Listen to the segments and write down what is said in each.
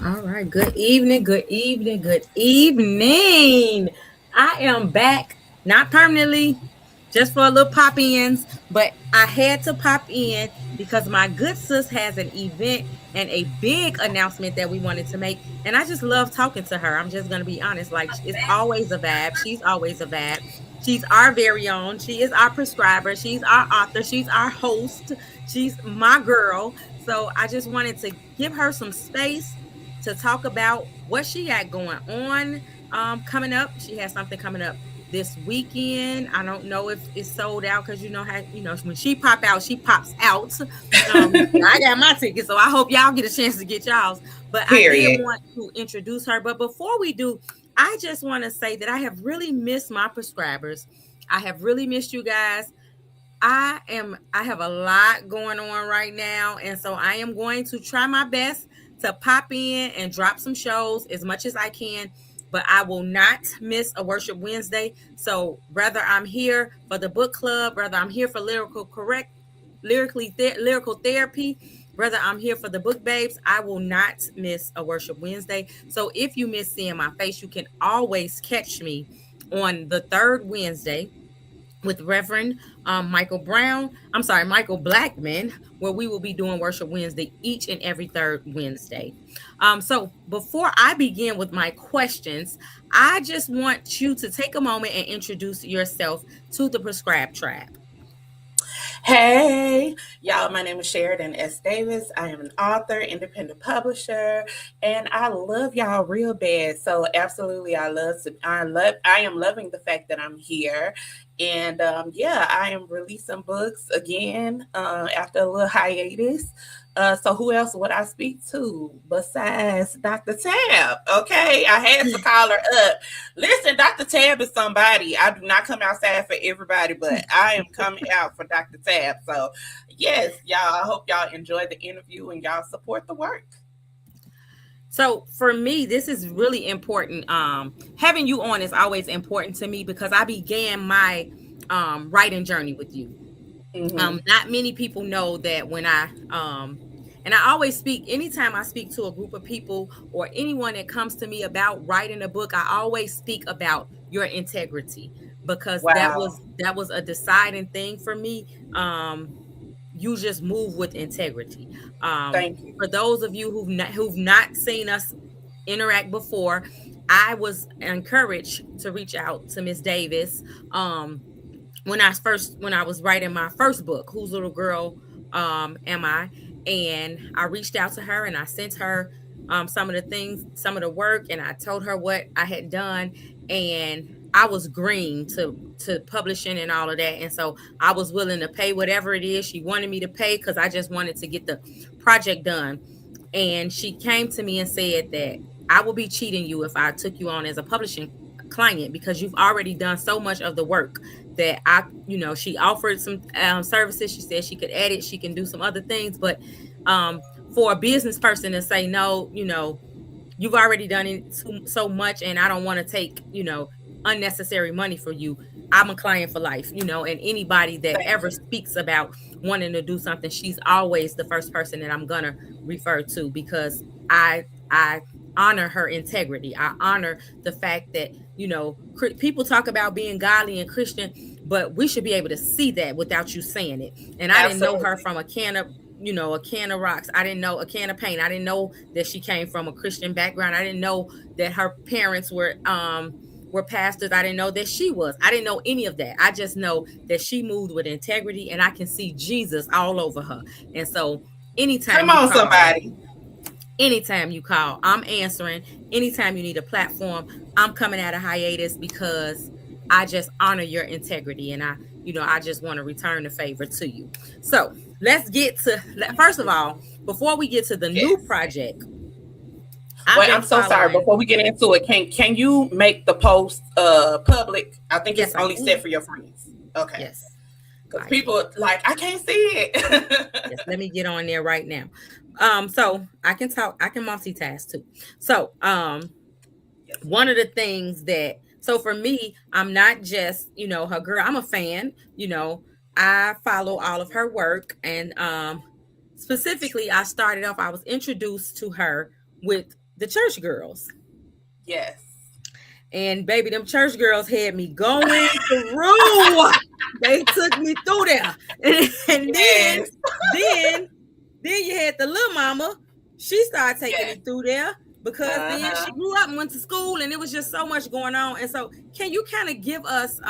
All right. Good evening. Good evening. Good evening. I am back, not permanently, just for a little pop ins, but I had to pop in because my good sis has an event and a big announcement that we wanted to make. And I just love talking to her. I'm just going to be honest. Like, it's always a vibe. She's always a vibe. She's our very own. She is our prescriber. She's our author. She's our host. She's my girl. So I just wanted to give her some space to talk about what she got going on coming up. She has something coming up this weekend. I don't know if it's sold out because you know how when she pop out, she pops out. I got my ticket, so I hope y'all get a chance to get y'all's. But I did Period. want to introduce her. But before we do, I just want to say that I have really missed my prescribers. I have really missed you guys. I have a lot going on right now, and so I am going to try my best to pop in and drop some shows as much as I can, but I will not miss a worship Wednesday. So whether I'm here for the book club, whether I'm here for lyrical therapy, whether I'm here for the book babes, I will not miss a worship Wednesday. So if you miss seeing my face, you can always catch me on the third Wednesday with Reverend Michael Blackman, where we will be doing Worship Wednesday each and every third Wednesday. So before I begin with my questions, I just want you to take a moment and introduce yourself to the Prescribed Tribe. Hey, y'all, my name is Sheridan Dacis. I am an author, independent publisher, and I love y'all real bad. So absolutely I am loving the fact that I'm here. And yeah, I am releasing books again after a little hiatus. So who else would I speak to besides Dr. Tab? Okay, I had to call her up. Listen, Dr. Tab is somebody. I do not come outside for everybody, but I am coming out for Dr. Tab. So yes, y'all, I hope y'all enjoy the interview and y'all support the work. So for me, this is really important. Having you on is always important to me because I began my writing journey with you. Mm-hmm. Not many people know that when and I always speak anytime I speak to a group of people or anyone that comes to me about writing a book, I always speak about your integrity because Wow. that was a deciding thing for me. You just move with integrity. Thank you. For those of you who've not seen us interact before, I was encouraged to reach out to Miss Davis. When I was writing my first book, Whose Little Girl Am I? And I reached out to her and I sent her some of the things, some of the work, and I told her what I had done. And I was green to publishing and all of that. And so I was willing to pay whatever it is she wanted me to pay because I just wanted to get the project done. And she came to me and said that I will be cheating you if I took you on as a publishing client because you've already done so much of the work that she offered some services. She said she could edit, she can do some other things, but um, for a business person to say no, you've already done it so much, and I don't want to take unnecessary money for you. I'm a client for life, and anybody that Thank ever you. speaks about wanting to do something, she's always the first person that I'm gonna refer to because I honor her integrity. I honor the fact that people talk about being godly and Christian, but we should be able to see that without you saying it. And I didn't know her Absolutely. from a can of rocks. I didn't know a can of paint. I didn't know that she came from a Christian background. I didn't know that her parents were pastors. I didn't know that she was. I didn't know any of that. I just know that she moved with integrity and I can see Jesus all over her. And so anytime Come you on, call, somebody. I'm answering. Anytime you need a platform, I'm coming out of hiatus because I just honor your integrity and I just want to return the favor to you. So let's get to, first of all, before we get to the new Yes. project, I've Wait, been I'm so sorry. following. Before we get into it, can you make the post public? I think it's Yes, I only set can. for your friends. Okay. Yes. Because Like, people like, I can't see it. yes, let me get on there right now. So I can talk, I can multitask too. So, Yes, one ma'am. of the things that so for me, I'm not just her girl. I'm a fan. I follow all of her work, and specifically, I started off. I was introduced to her with the church girls. Yes. And baby, them church girls had me going through. They took me through there. And Yes. then, then you had the little mama. She started taking Yes. me through there because then Uh-huh. she grew up and went to school and it was just so much going on. And so can you kind of give us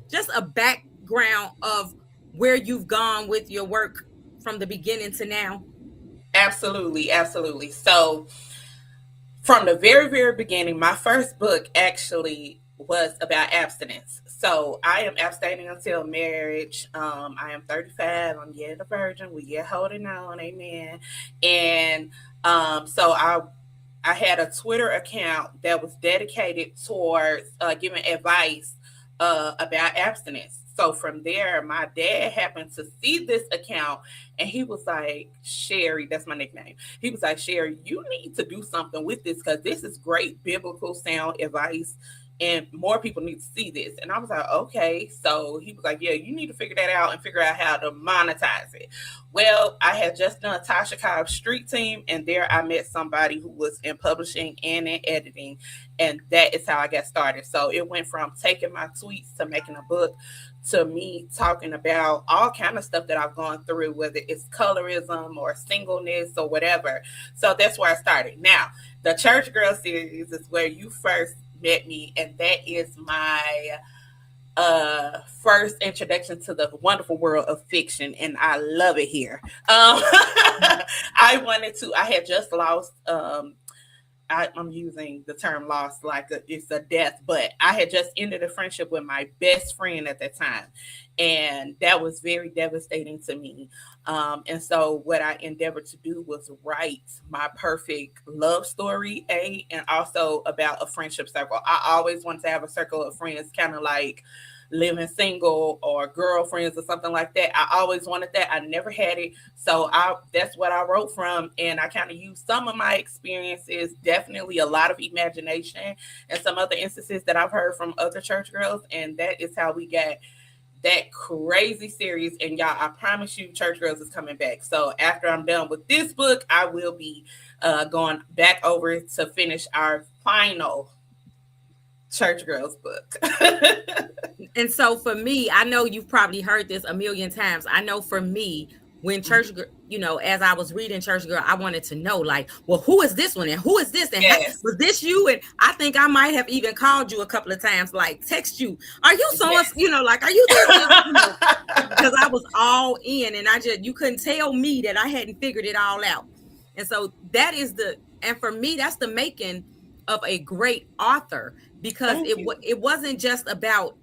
just a background of where you've gone with your work from the beginning to now? Absolutely, absolutely. So from the very, very beginning, my first book actually was about abstinence. So I am abstaining until marriage. I am 35. I'm yet a virgin. We yet holding on. Amen. And so I had a Twitter account that was dedicated towards giving advice about abstinence. So from there, my dad happened to see this account and he was like, Sherry, that's my nickname. He was like, Sherry, you need to do something with this because this is great biblical sound advice and more people need to see this. And I was like, okay. So he was like, yeah, you need to figure that out and figure out how to monetize it. Well, I had just done Tasha Cobb's Street Team, and there I met somebody who was in publishing and in editing, and that is how I got started. So it went from taking my tweets to making a book to me talking about all kind of stuff that I've gone through, whether it's colorism or singleness or whatever. So that's where I started. Now, the Church Girl series is where you first met me, and that is my first introduction to the wonderful world of fiction, and I love it here. I had just lost I'm using the term lost like it's a death, but I had just ended a friendship with my best friend at that time. And that was very devastating to me. And so, what I endeavored to do was write my perfect love story, and also about a friendship circle. I always wanted to have a circle of friends, kind of like living single or girlfriends or something like that. I always wanted that. I never had it. So that's what I wrote from. And I kind of used some of my experiences, definitely a lot of imagination and some other instances that I've heard from other church girls. And that is how we got that crazy series. And y'all, I promise you, Church Girls is coming back. So after I'm done with this book, I will be going back over to finish our final Church Girls book. And so for me, I know you've probably heard this a million times. I know for me, when as I was reading Church Girl, I wanted to know, like, well, who is this one and who is this and Yes. was this you? And I think I might have even called you a couple of times, like text you, are you so Yes. like, are you this? Because I was all in, and you couldn't tell me that I hadn't figured it all out. And so and for me, that's the making of a great author, because Thank you. it wasn't just about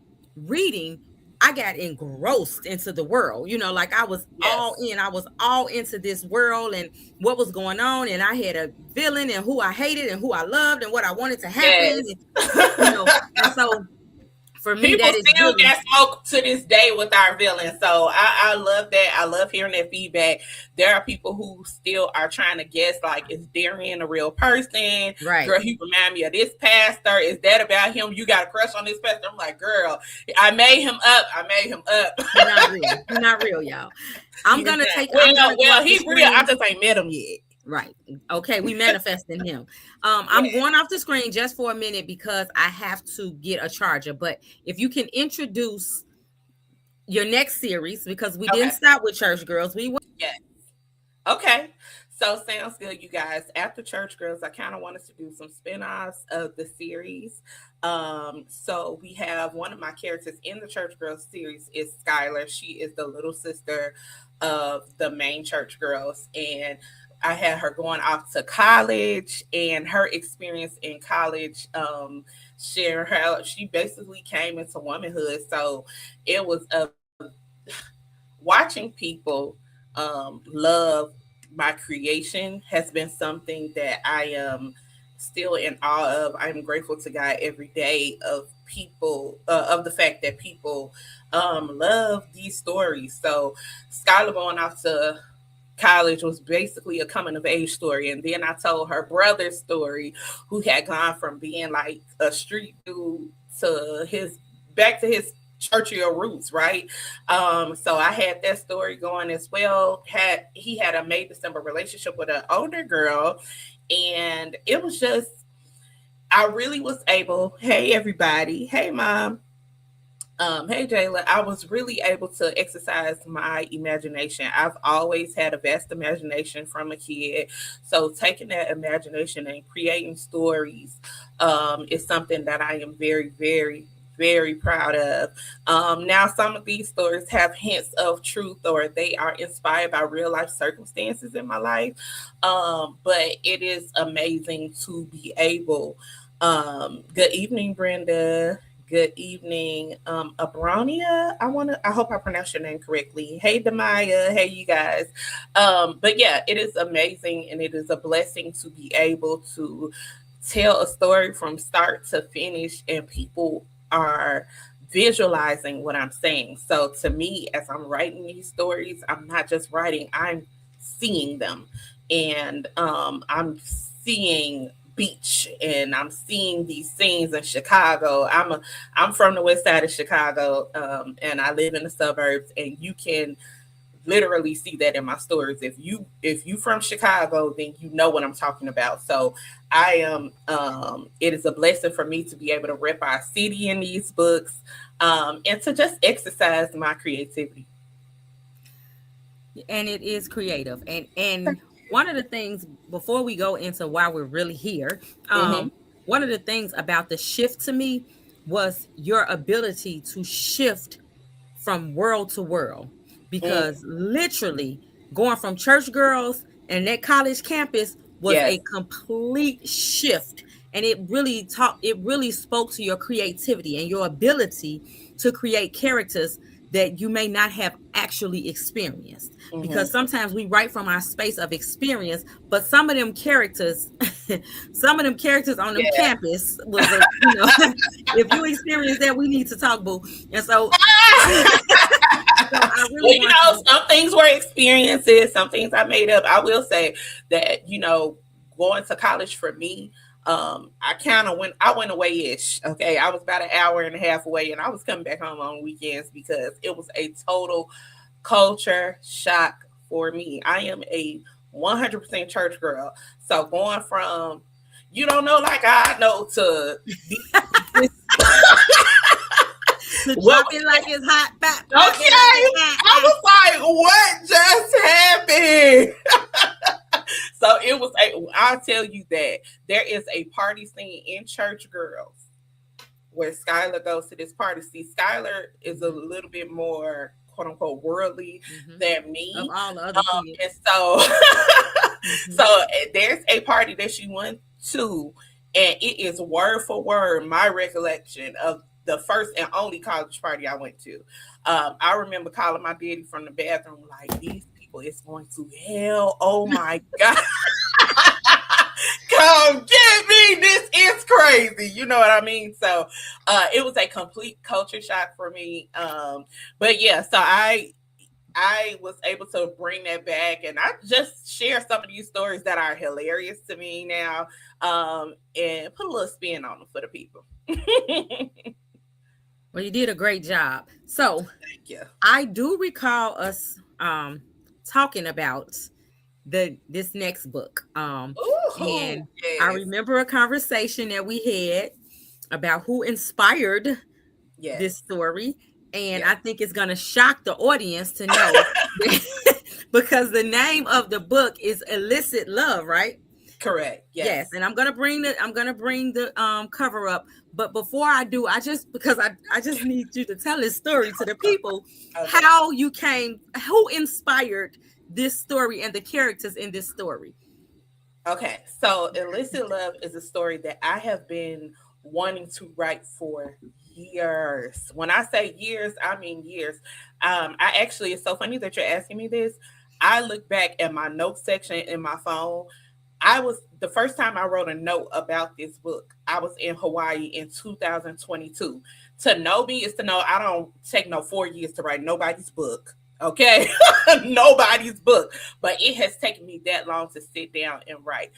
reading. I got engrossed into the world, like I was all Yes. in. I was all into this world and what was going on. And I had a villain and who I hated and who I loved and what I wanted to happen. Yes. And so for me, People that is still really, get smoke to this day with our villains. So I love that. I love hearing that feedback. There are people who still are trying to guess, like, is Darian a real person? right. Girl, he remind me of this pastor. Is that about him? You got a crush on this pastor? I'm like, girl, I made him up. I made him up. He's not real. He's not real, y'all. I'm going to take, well, I'm going to go well, off the he's real. I screen. just ain't met him yet. Right. Okay. We manifesting him. I'm Yes. going off the screen just for a minute because I have to get a charger. But if you can introduce your next series, because we didn't Okay. stop with Church Girls. We went. Yes. Okay. So sounds good, you guys. After Church Girls, I kind of want us to do some spin-offs of the series. So we have one of my characters in the Church Girls series is Skylar. She is the little sister of the main Church Girls. And I had her going off to college and her experience in college, share how she basically came into womanhood. So it was watching people love my creation has been something that I am still in awe of. I'm grateful to God every day of people, of the fact that people love these stories. So Skylar going off to college was basically a coming of age story. And then I told her brother's story, who had gone from being like a street dude to his back to his churchier roots, right? So I had that story going as well. He had a May December relationship with an older girl, and it was just I really was able. Hey everybody, hey mom, hey Jayla, I was really able to exercise my imagination. I've always had a vast imagination from a kid. So taking that imagination and creating stories is something that I am very, very, very proud of. Now, some of these stories have hints of truth or they are inspired by real life circumstances in my life. But it is amazing to be able. Good evening, Brenda. Good evening, Abronia. I hope I pronounced your name correctly. Hey, Demaya. Hey, you guys. But yeah, it is amazing and it is a blessing to be able to tell a story from start to finish, and people are visualizing what I'm saying. So to me, as I'm writing these stories, I'm not just writing, I'm seeing them. And I'm seeing beach and I'm seeing these scenes in Chicago. I'm from the west side of Chicago, and I live in the suburbs, and you can literally see that in my stories. If you from Chicago, then you know what I'm talking about. So I am it is a blessing for me to be able to rep our city in these books, and to just exercise my creativity. And it is creative. And one of the things before we go into why we're really here, Mm-hmm. one of the things about the shift to me was your ability to shift from world to world, Mm. because literally going from church girls and that college campus was Yes. a complete shift, and it really spoke to your creativity and your ability to create characters that you may not have actually experienced, Mm-hmm. because sometimes we write from our space of experience, but some of them characters some of them characters on them Yeah. campus was a if you experience that, we need to talk, boo. And so so I really Well, want to. some things were experiences, some things I made up. I will say that, going to college for me, I went away ish. Okay. I was about an hour and a half away, and I was coming back home on weekends because it was a total culture shock for me. I am a 100% church girl. So going from, you don't know like I know, to this, To what drop it like it's hot, pop, drop it like it's okay. hot. I was like, what just happened? So it was I'll tell you that there is a party scene in Church Girls where Skylar goes to this party. See, Skylar is a little bit more quote unquote worldly Mhm. than Of me. all the other And kids. so Mhm. so there's a party that she went to, and it is word for word my recollection of the first and only college party I went to. I remember calling my daddy from the bathroom like, these people is going to hell. Oh my God. Come get me. This is crazy. You know what I mean? So it was a complete culture shock for me. But yeah, so I was able to bring that back, and I just share some of these stories that are hilarious to me now, and put a little spin on them for the people. Thank Well, you did a great job. So you. I do recall us talking about this next book. Ooh, And I yes, remember a conversation that we had about who inspired yes, this story. And yes. I think it's going to shock the audience to know because the name of the book is Illicit Love, right? Correct. Yes, Yes. and I'm gonna bring the cover up. But before I do, I just need you to tell this story to the people, Okay. how you came, who inspired this story and the characters in this story. Okay, so Illicit Love is a story that I have been wanting to write for years. When I say years, I mean years. I actually, it's so funny that you're asking me this. I look back at my notes section in my phone. I was the first time I wrote a note about this book. I was in Hawaii in 2022. To know me is to know I don't take no 4 years to write nobody's book. Okay, nobody's book, but it has taken me that long to sit down and write.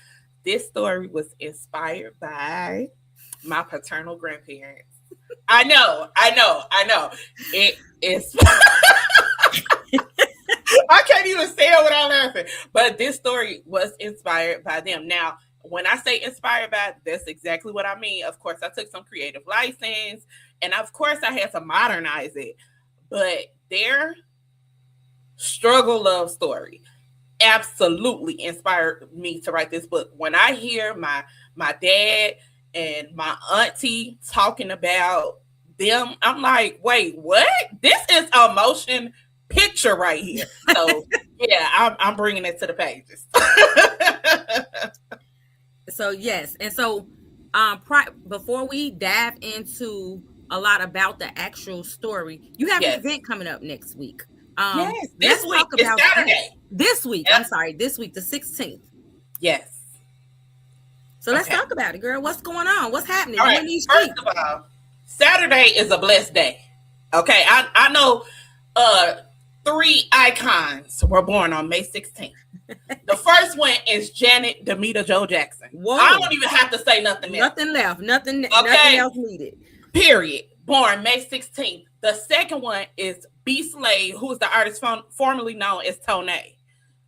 This story was inspired by my paternal grandparents. I know. It is. I can't even say it without laughing. But this story was inspired by them. Now, when I say inspired by, that's exactly what I mean. Of course, I took some creative license, and of course, I had to modernize it. But their struggle love story absolutely inspired me to write this book. When I hear my dad and my auntie talking about them, I'm like, wait, what? This is a motion picture right here. So yeah, I'm bringing it to the pages. So yes, and so before we dive into a lot about the actual story, you have an Yes, event coming up next week. yes. This Let's week talk is about that. Saturday. This week, Yep. I'm sorry, this week, the 16th. Yes. So let's Okay. talk about it, girl. What's going on? What's happening? All You right. in these First streets? of all, Saturday is a blessed day. Okay. I know uh three icons were born on May 16th. The first one is Janet Demita Joe Jackson. I Whoa. don't even have to say nothing else. Nothing left. Nothing Okay. else needed. Period. Born May 16th. The second one is B. Slade, who is the artist formerly known as Tone.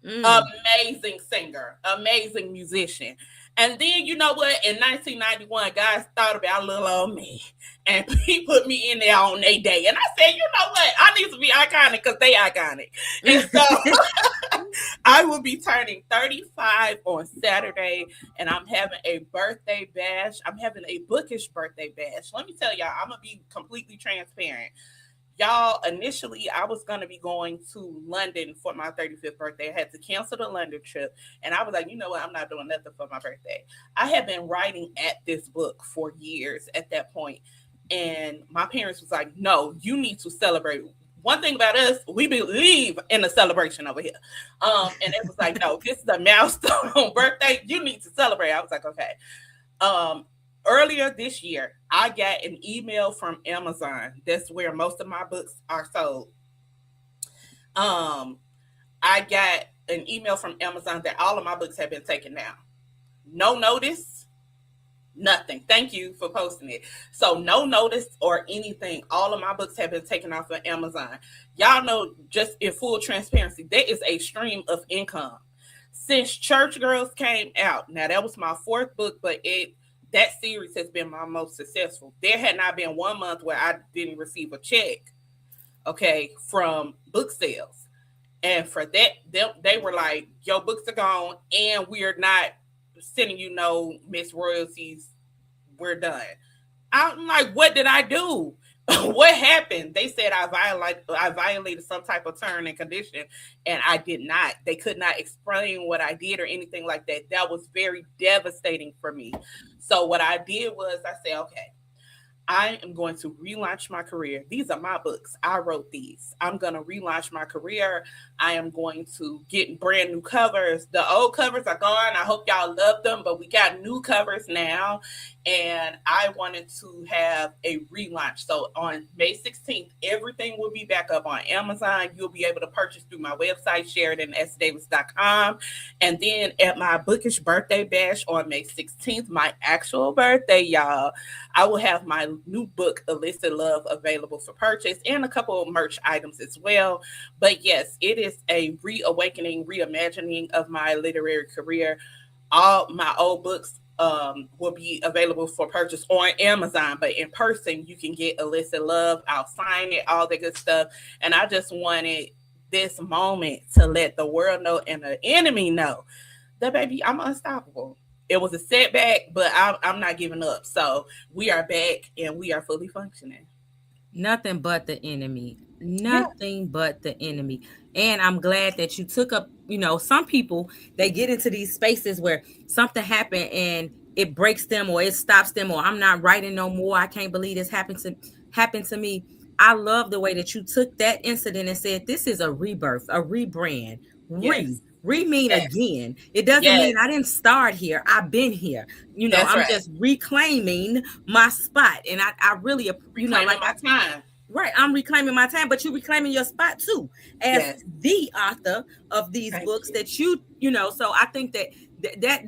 Mm. Amazing singer, amazing musician. And then you know what? In 1991, guys thought about little old me, and he put me in there on their day. And I said, you know what? I need to be iconic because they iconic. And so I will be turning 35 on Saturday, and I'm having a birthday bash. I'm having a bookish birthday bash. Let me tell y'all, I'm gonna be completely transparent. Y'all, initially, I was going to be going to London for my 35th birthday. I had to cancel the London trip. And I was like, you know what? I'm not doing nothing for my birthday. I had been writing at this book for years at that point. And my parents was like, no, you need to celebrate. One thing about us, we believe in the celebration over here. And it was like, no, this is a milestone birthday. You need to celebrate. I was like, okay. Um, Earlier this year, I got an email from Amazon. That's where most of my books are sold. Um, I got an email from Amazon that all of my books have been taken down. No notice, nothing. Thank you for posting it. So no notice or anything. All of my books have been taken off of Amazon. Y'all know, just in full transparency, there is a stream of income. Since Church Girls came out, now that was my fourth book, but that series has been my most successful. There had not been 1 month where I didn't receive a check, okay, from book sales. And for that, they were like, your books are gone, and we're not sending you no Miss Royalties. We're done. I'm like, what did I do? What happened? They said I violated some type of term and condition, and I did not. They could not explain what I did or anything like that. That was very devastating for me. So what I did was I said, okay, I am going to relaunch my career. These are my books. I wrote these. I'm going to relaunch my career. I am going to get brand new covers. The old covers are gone. I hope y'all love them, but we got new covers now. And I wanted to have a relaunch. So on May 16th, everything will be back up on Amazon. You'll be able to purchase through my website, SheridanSDavis.com. And then at my bookish birthday bash on May 16th, my actual birthday, y'all, I will have my new book, Illicit Love, available for purchase and a couple of merch items as well. But yes, it is a reawakening, reimagining of my literary career. All my old books will be available for purchase on Amazon, but in person, you can get Illicit Love. I'll sign it, all that good stuff. And I just wanted this moment to let the world know and the enemy know that, baby, I'm unstoppable. It was a setback, but I'm not giving up. So we are back and we are fully functioning. Nothing but the enemy. Yeah. Nothing but the enemy. And I'm glad that you took up, some people, they get into these spaces where something happened and it breaks them or it stops them, or I'm not writing no more. I can't believe this happened to me. I love the way that you took that incident and said, this is a rebirth, a rebrand. Yes. Re mean Yes. again. It doesn't Yes. mean I didn't start here. I've been here. That's I'm right. just reclaiming my spot. And I really, Reclaiming my time. right, I'm reclaiming my time, but you're reclaiming your spot too, as Yes. the author of these Thank books you. that you So I think that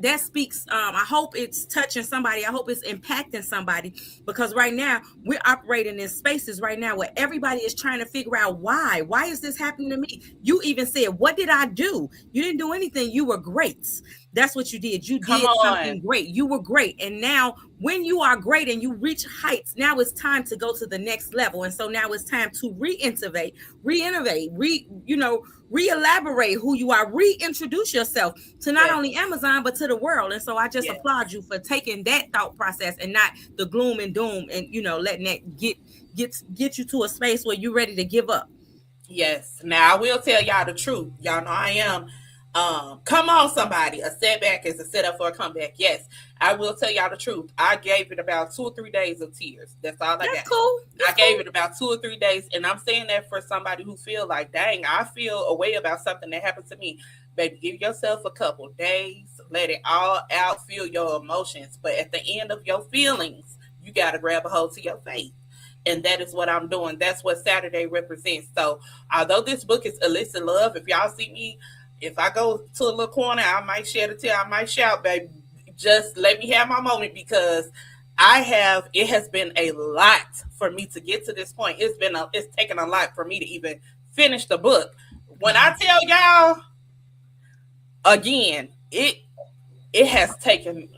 that speaks. I hope it's touching somebody. I hope it's impacting somebody, because right now we're operating in spaces right now where everybody is trying to figure out why is this happening to me. You even said, what did I do? You didn't do anything. You were great. That's what you did. You Come did on. something great. You were great. And now when you are great and you reach heights, now it's time to go to the next level. And so now it's time to reinnovate, re-elaborate who you are, reintroduce yourself to not Yes. only Amazon, but to the world. And so I just Yes. applaud you for taking that thought process and not the gloom and doom, and letting that get you to a space where you're ready to give up. Yes. Now I will tell y'all the truth. Y'all know I am. Come on, somebody. A setback is a setup for a comeback. Yes, I will tell y'all the truth. I gave it about 2 or 3 days of tears. That's all I That's got. cool. I That's gave cool. it about 2 or 3 days, and I'm saying that for somebody who feel like, dang, I feel a way about something that happened to me. Baby, give yourself a couple days, let it all out, feel your emotions. But at the end of your feelings, you got to grab a hold to your faith. And that is what I'm doing. That's what Saturday represents. So, although this book is illicit love, if y'all see me, if I go to a little corner, I might shed a tear, I might shout, baby. Just let me have my moment, because it has been a lot for me to get to this point. It's taken a lot for me to even finish the book. When I tell y'all again, it has taken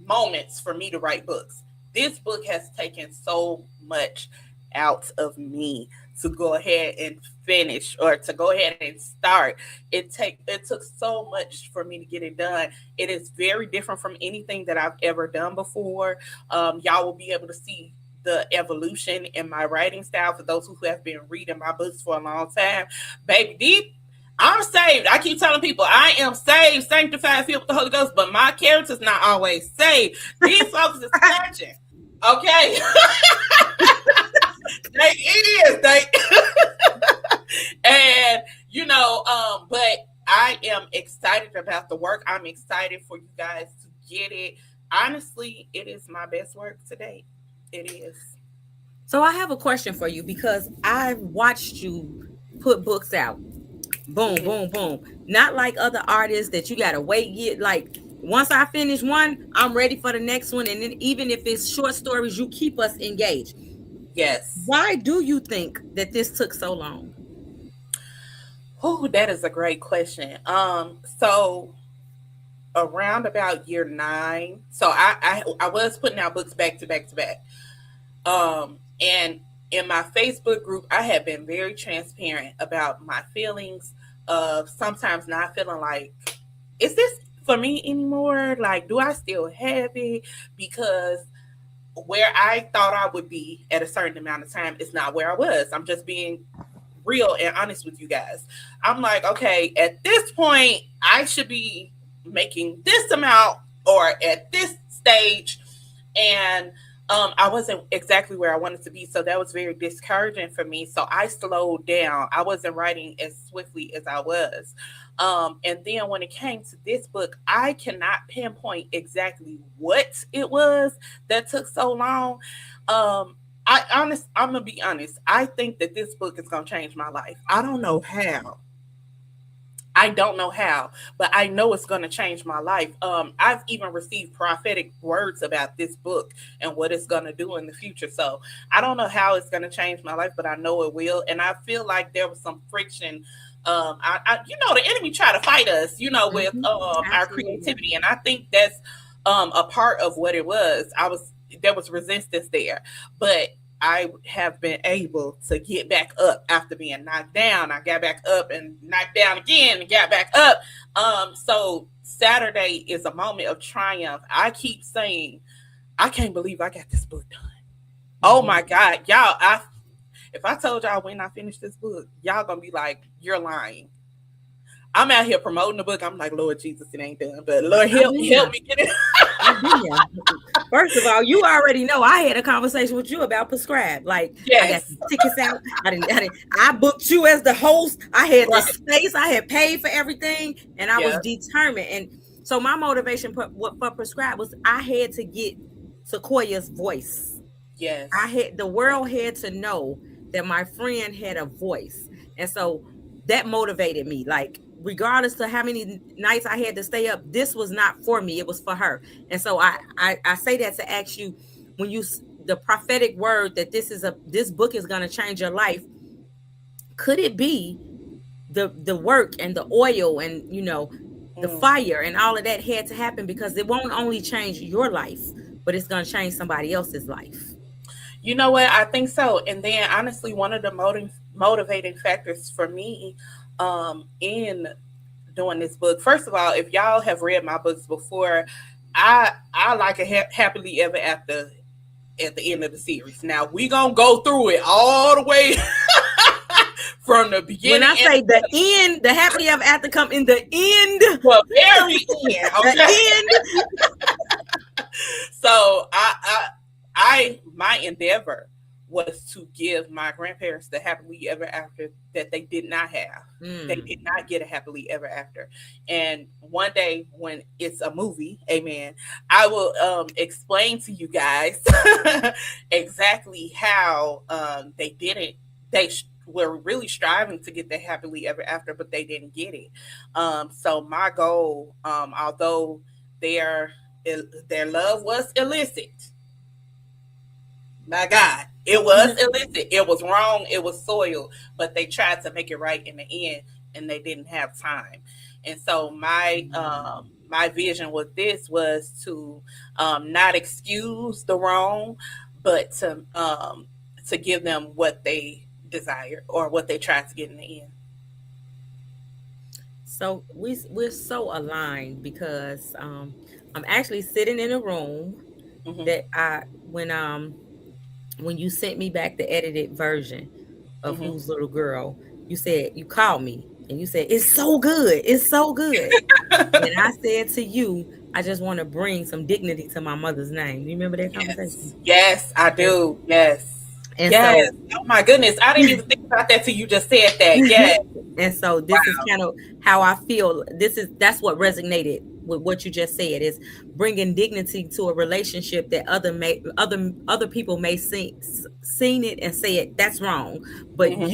moments for me to write books. This book has taken so much out of me to go ahead and finish, or to go ahead and start. It took so much for me to get it done. It is very different from anything that I've ever done before. Y'all will be able to see the evolution in my writing style for those who have been reading my books for a long time. Baby, deep, I'm saved. I keep telling people I am saved, sanctified, filled with the Holy Ghost, but my character's not always saved. These folks is searching. Okay. It is. And but I am excited about the work. I'm excited for you guys to get it. Honestly, it is my best work to date. It is. So I have a question for you, because I've watched you put books out. Boom, Mm-hmm. boom, boom. Not like other artists that you gotta wait. Get like, once I finish one, I'm ready for the next one. And then even if it's short stories, you keep us engaged. Yes. Why do you think that this took so long? Oh, that is a great question. So around about year 9, so I was putting out books back to back to back. And in my Facebook group, I have been very transparent about my feelings of sometimes not feeling like, is this for me anymore? Like, do I still have it? Because where I thought I would be at a certain amount of time is not where I was. I'm just being real and honest with you guys. I'm like, okay, at this point, I should be making this amount, or at this stage, and I wasn't exactly where I wanted to be, so that was very discouraging for me. So I slowed down. I wasn't writing as swiftly as I was. And then when it came to this book, I cannot pinpoint exactly what it was that took so long. I'm gonna be honest. I think that this book is gonna change my life. I don't know how. I don't know how, but I know it's going to change my life. I've even received prophetic words about this book and what it's going to do in the future. So I don't know how it's going to change my life, but I know it will. And I feel like there was some friction. The enemy try to fight us, with Mhm. our Absolutely. creativity, and I think that's a part of what it was. There was resistance there, but I have been able to get back up after being knocked down. I got back up and knocked down again and got back up. So Saturday is a moment of triumph. I keep saying, I can't believe I got this book done. Oh Mhm. my God, y'all! If I told y'all when I finished this book, y'all gonna be like, you're lying. I'm out here promoting the book. I'm like, Lord Jesus, it ain't done, but Lord, I've help been help there. me get it. I've been there. First of all, you already know I had a conversation with you about Prescribe. Like, I got Yes, the tickets out. I booked you as the host. I had the right. space. I had paid for everything, and I was Yeah. determined. And so my motivation for Prescribe was, I had to get Sequoia's voice. I Yes. had, the world had to know that my friend had a voice. And so that motivated me. Like, regardless of how many nights I had to stay up, this was not for me. It was for her. And so I say that to ask you, when the prophetic word that this book is going to change your life, could it be the work and the oil and the Mm. fire and all of that had to happen, because it won't only change your life, but it's going to change somebody else's life. You know what? I think so. And then, honestly, one of the motivating factors for me in doing this book, first of all, if y'all have read my books before, I like a happily ever after at the end of the series. Now we gonna go through it all the way from the When beginning I say the end, the happily ever after come in the end, the very end. Okay. the end. So I my endeavor was to give my grandparents the happily ever after that they did not have. They Mm. did not get a happily ever after. And one day when it's a movie, amen, I will explain to you guys exactly how they didn't. Were really striving to get the happily ever after, but they didn't get it. So my goal, although their their love was illicit, my God, it was illicit. It was wrong. It was soiled, but they tried to make it right in the end, and they didn't have time. And so my vision with this was to not excuse the wrong, but to give them what they desire or what they tried to get in the end. So we're so aligned, because I'm actually sitting in a room Hmm. that I when you sent me back the edited version of Hmm. Who's Little Girl, you said, you called me and you said, it's so good, it's so good. And I said to you, I just want to bring some dignity to my mother's name. You remember that conversation? Yes, yes, I And, do. Yes, and yes. so Oh my goodness, I didn't even think about that till you just said that. Yes. and so this is kind of how I feel. That's what resonated with what you just said, is bringing dignity to a relationship that other people may seen it and say it that's wrong, but Hmm.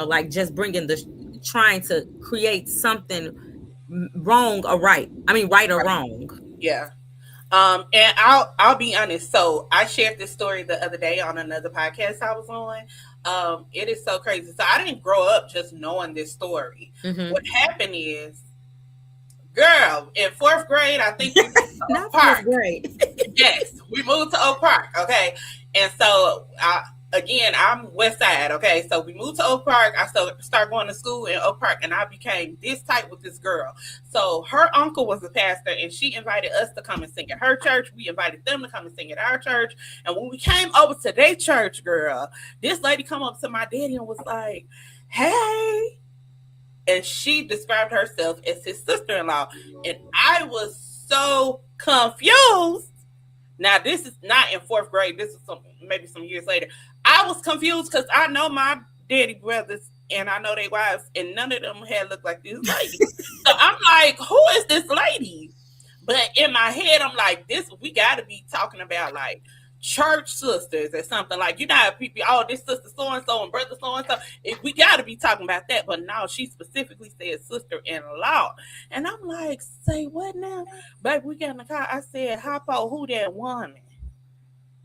like just bringing the trying to create something wrong or right. I mean, right or wrong. Yeah. And I'll be honest. So I shared this story the other day on another podcast I was on. It is so crazy. So I didn't grow up just knowing this story. Hmm. What happened is, girl, in fourth grade, I think we moved to Oak Not fourth Park. grade. Yes, we moved to Oak Park. Okay, and so again, I'm West Side. Okay, so we moved to Oak Park. I started going to school in Oak Park, and I became this tight with this girl. So her uncle was a pastor, and she invited us to come and sing at her church. We invited them to come and sing at our church. And when we came over to their church, girl, this lady come up to my daddy and was like, "Hey." And she described herself as his sister-in-law, and I was so confused. Now, this is not in fourth grade. This is maybe some years later. I was confused because I know my daddy brothers and I know their wives, and none of them had looked like this lady. So I'm like, who is this lady? But in my head, I'm like, this we got to be talking about like church sisters or something. Like, you know how people, oh, this sister so and so and brother so and so. We got to be talking about that. But no, she specifically said sister in law. And I'm like, say what now? Baby, we got in the car. I said, hop on, who that woman?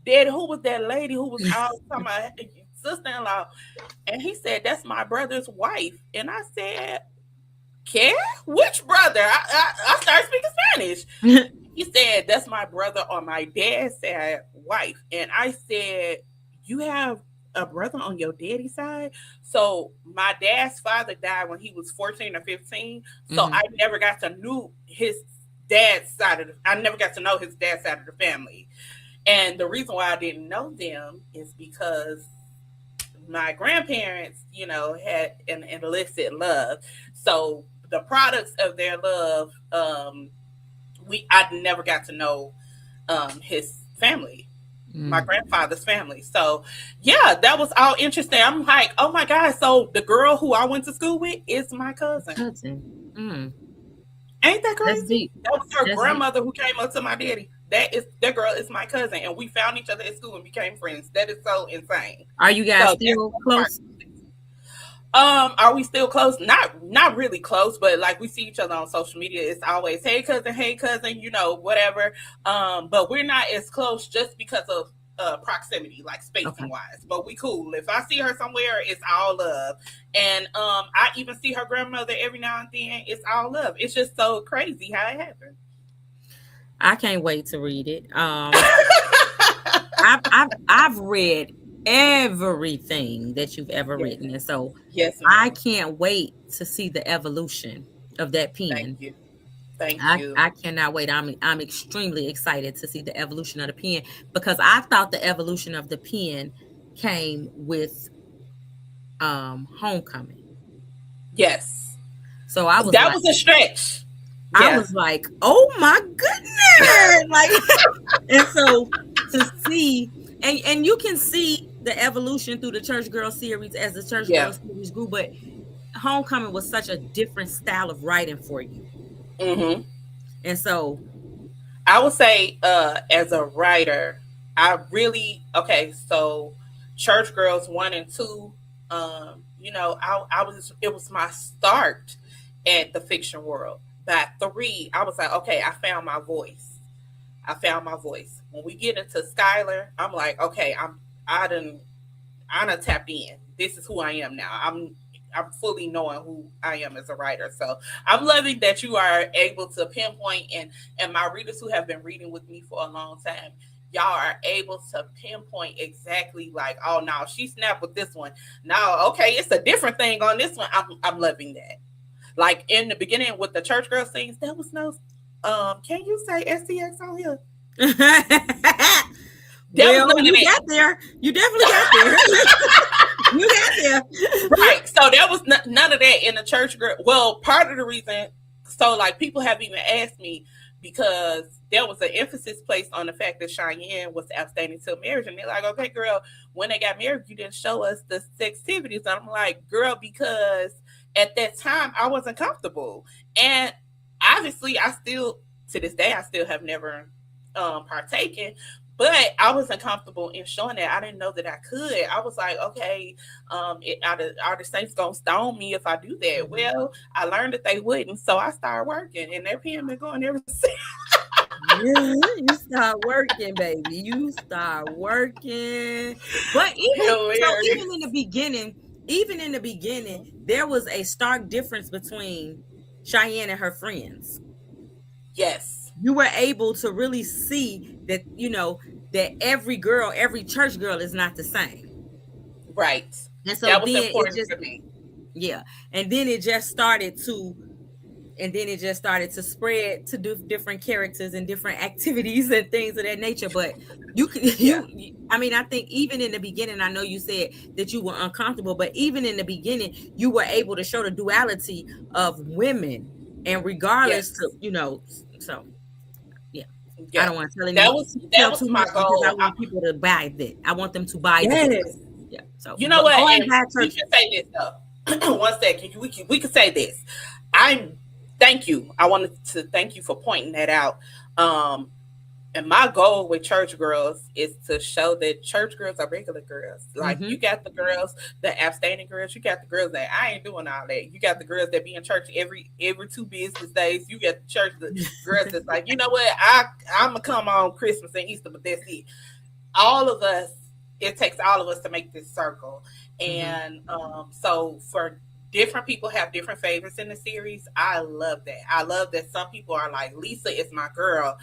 Daddy, who was that lady who was all talking about sister in law? And he said, that's my brother's wife. And I said, care? Which brother? I started speaking Spanish. He said, that's my brother on my dad's side wife. And I said, you have a brother on your daddy's side? So my dad's father died when he was 14 or 15. So Hmm. I never got to know his dad's side of the, I never got to know his dad's side of the family. And the reason why I didn't know them is because my grandparents, had an illicit love. So the products of their love, I never got to know his family, my Mm. grandfather's family. So yeah, that was all interesting. I'm like, oh my God, so the girl who I went to school with is my cousin. Cousin. Mm. Ain't that That's crazy? deep. That was her That's deep. grandmother who came up to my daddy. That girl is my cousin, and we found each other at school and became friends. That is so insane. Are you guys So that's still one part. close? Are we still close? Not really close, but like we see each other on social media. It's always hey cousin, you know, whatever. But we're not as close just because of proximity, like spacing Okay. wise. But we cool. If I see her somewhere, it's all love. And I even see her grandmother every now and then. It's all love. It's just so crazy how it happened. I can't wait to read it. I've read everything that you've ever Yes, written, and so yes, I ma'am. can't wait to see the evolution of that Thank pen. you. Thank you. I cannot wait. I'm extremely excited to see the evolution of the pen because I thought the evolution of the pen came with Homecoming. Yes, So I was that like was a stretch. I Yeah, was like, "Oh my goodness." Like and so to see and you can see the evolution through the Church Girl series as the Church yeah. Girl series grew, but Homecoming was such a different style of writing for you. Hmm. And so I would say, as a writer, I really okay. So, Church Girls 1 and 2, I was it was my start at the fiction world. By 3, I was like, okay, I found my voice. I found my voice. When we get into Skylar, I'm like, okay, I done I done tapped in. This is who I am now. I'm fully knowing who I am as a writer. So I'm loving that you are able to pinpoint, and my readers who have been reading with me for a long time, y'all are able to pinpoint exactly like, oh no, she snapped with this one. No, okay, it's a different thing on this one. I'm loving that. Like in the beginning with the church girl scenes, there was no can you say STX on here? There was well, none of you that. got there. You definitely got there. You got there. Right. So there was none of that in the church girl. Well, part of the reason, so like people have even asked me because there was an emphasis placed on the fact that Cheyenne was abstaining till marriage, and they're like, "Okay, girl, when they got married, you didn't show us the sextivities." And I'm like, "Girl, because at that time I wasn't comfortable, and obviously I still to this day I still have never partaken." But I wasn't comfortable in showing that. I didn't know that I could. I was like, okay, are the Saints gonna stone me if I do that? Mhm. Well, I learned that they wouldn't, so I started working, and their pen been going ever since. You start working, baby. You start working. But even in the Hilarious. beginning, there was a stark difference between Cheyenne and her friends. Yes, You were able to really see that, that every girl, every church girl is not the same. right. And so That was then it important just for me. yeah. And then it just started to spread to do different characters and different activities and things of that nature. But you can Yeah. I mean, I think even in the beginning, I know you said that you were uncomfortable, but even in the beginning, you were able to show the duality of women, and regardless to, Yes. so yeah. I Yeah. don't want to tell That any was that tell was too my much because I goal. want people to buy it. I want them to buy the book. Yes. Yeah. So You know what? go and And buy we church. can say this though. One second. We can say this. I'm thank you. I wanted to thank you for pointing that out. Um, and my goal with church girls is to show that church girls are regular girls. Like Mm-hmm. you got the girls, the abstaining girls. You got the girls that I ain't doing all that. You got the girls that be in church every 2 business days. You got the church the girls that's like, you know what? I'm gonna come on Christmas and Easter, but that's it. All of us, it takes all of us to make this circle. Mm-hmm. And so for different people have different favorites in the series. I love that. I love that some people are like, Lisa is my girl.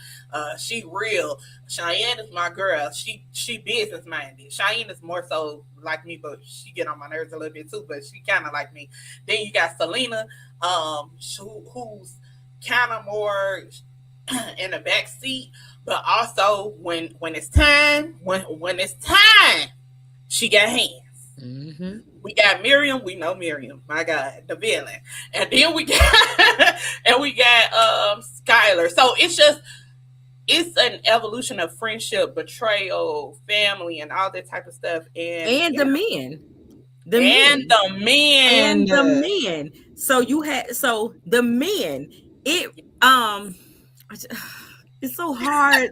She real. Cheyenne is my girl. She business minded. Cheyenne is more so like me, but she get on my nerves a little bit too. But she kind of like me. Then you got Selena, who's kind of more in the back seat, but also when it's time, when it's time, she got hands. Mm-hmm. We got Miriam. We know Miriam. My God, the villain. And then we got and we got Skylar. So it's an evolution of friendship, betrayal, family, and all that type of stuff. And And yeah, the and men, the men. and the men. So the men. It um, it's so hard.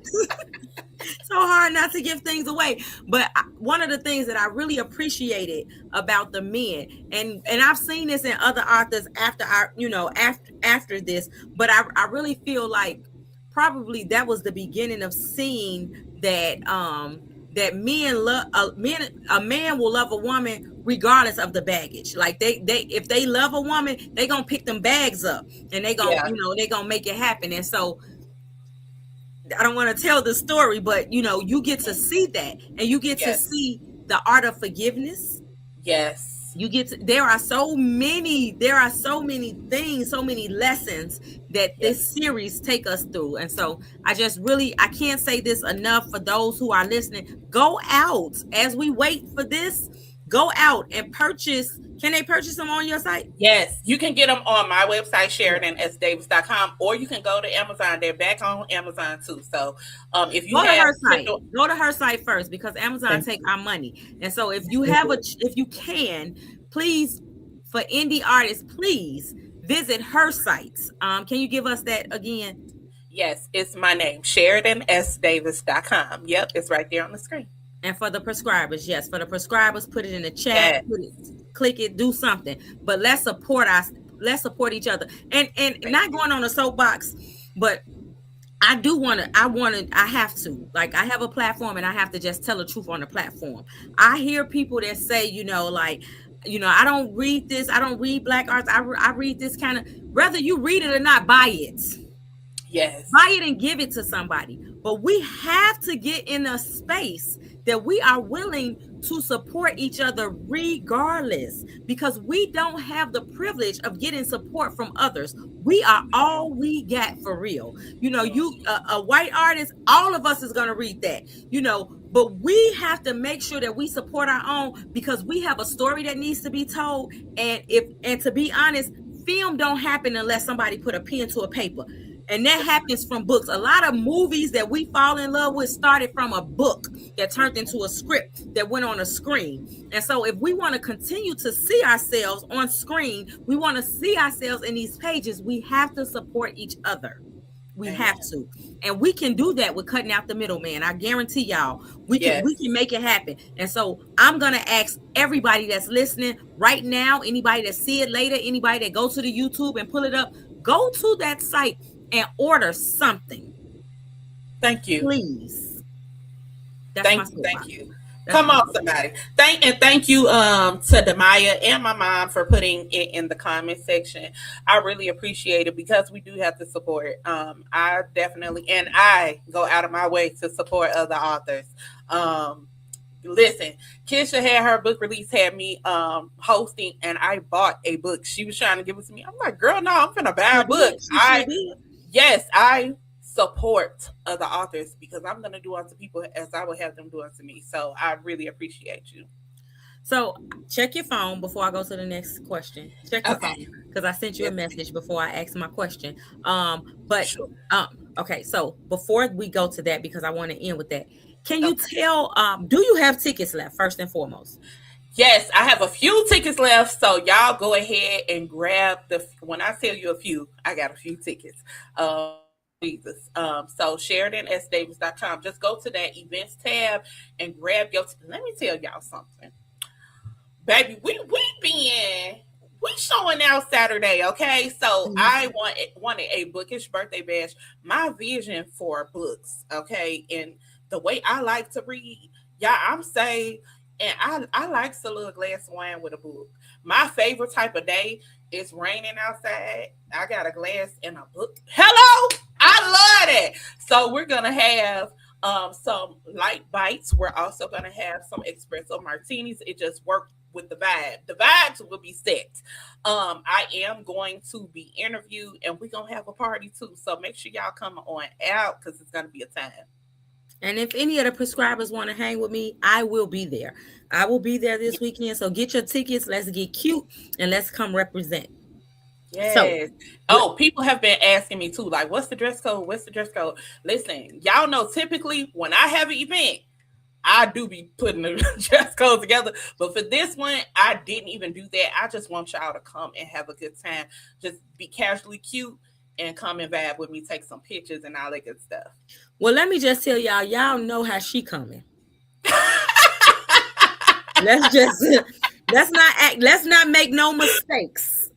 So hard not to give things away. But one of the things that I really appreciated about the men, and I've seen this in other authors after after this, but I really feel like probably that was the beginning of seeing that men love a man will love a woman regardless of the baggage. Like they if they love a woman, they gonna pick them bags up and they gonna, Yeah. they gonna make it happen. And so I don't want to tell the story, but you get to see that, and you get to Yes. see the art of forgiveness. Yes. You get to, there are so many things, so many lessons that this Yes. series take us through. And so I can't say this enough for those who are listening. Go out as we wait for this. Go out and purchase. Can they purchase them on your site? Yes, you can get them on my website, Yeah. SheridanSDavis.com, or you can go to Amazon. They're back on Amazon too. So if you Go to have her site. Kindle, Go to her site first because Amazon thank take you. our money. And so if you can, please, for indie artists, please visit her sites. Can you give us that again? Yes, it's my name, SheridanSDavis.com. Yep, it's right there on the screen. And for the prescribers, yes, for the prescribers, put it in the chat, Yes, click it, do something. But let's support each other. And thank not you. going on a soapbox, but I have to, like, I have a platform and I have to just tell the truth on the platform. I hear people that say, like, I don't read this, I don't read black arts, I read this kind of, whether you read it or not, buy it. Yes, Buy it and give it to somebody. But we have to get in a space that we are willing to support each other regardless, because we don't have the privilege of getting support from others. We are all we got for real. A white artist, all of us is going to read that, but we have to make sure that we support our own, because we have a story that needs to be told. And to be honest, film don't happen unless somebody put a pen to a paper, and that happens from books. A lot of movies that we fall in love with started from a book that turned into a script that went on a screen. And so if we want to continue to see ourselves on screen, we want to see ourselves in these pages, we have to support each other. We have amen. to. And we can do that with cutting out the middleman. I guarantee y'all, we can Yes, make it happen. And so I'm gonna ask everybody that's listening right now, anybody that see it later, anybody that go to the YouTube and pull it up, go to that site and order something, thank you. please. That's my Thank soapbox. you. That's Come my on, soapbox. somebody. Thank you to Demaya and my mom for putting it in the comment section. I really appreciate it because we do have to support. I definitely, and I go out of my way to support other authors. Um, Listen, Kisha had her book release, had me hosting, and I bought a book. She was trying to give it to me. I'm like, girl, no, I'm gonna buy Sure a book. did. She sure did. Yes, I support other authors because I'm gonna do unto people as I would have them do unto me. So I really appreciate you. So check your phone before I go to the next question. Check your Okay. phone because I sent you a Yes, message before I asked my question. But sure. um, okay. So before we go to that, because I want to end with that, can you Okay. tell? Do you have tickets left? First and foremost. Yes, I have a few tickets left, so y'all go ahead and grab the. When I tell you a few, I got a few tickets. Jesus. So SheridanSDavis.com. Just go to that events tab and grab your. Let me tell y'all something, baby. We been we showing out Saturday, okay? So I wanted a bookish birthday bash. My vision for books, okay, and the way I like to read, yeah, I'm saved, and I like a little glass of wine with a book. My favorite type of day is raining outside. I got a glass and a book. Hello, I love it. So we're gonna have some light bites. We're also gonna have some espresso martinis. It just worked with the vibe. The vibes will be set. I am going to be interviewed, and we're gonna have a party too. So make sure y'all come on out because it's gonna be a time. And if any of the prescribers want to hang with me, I will be there. I will be there this weekend. So get your tickets. Let's get cute and let's come represent. So, Yes. with, Oh, people have been asking me too, like, what's the dress code? What's the dress code? Listen, y'all know typically when I have an event, I do be putting the dress code together. But for this one, I didn't even do that. I just want y'all to come and have a good time. Just be casually cute and come and vibe with me, take some pictures and all that good stuff. Well, let me just tell y'all, y'all know how she coming. Let's just let's not make no mistakes.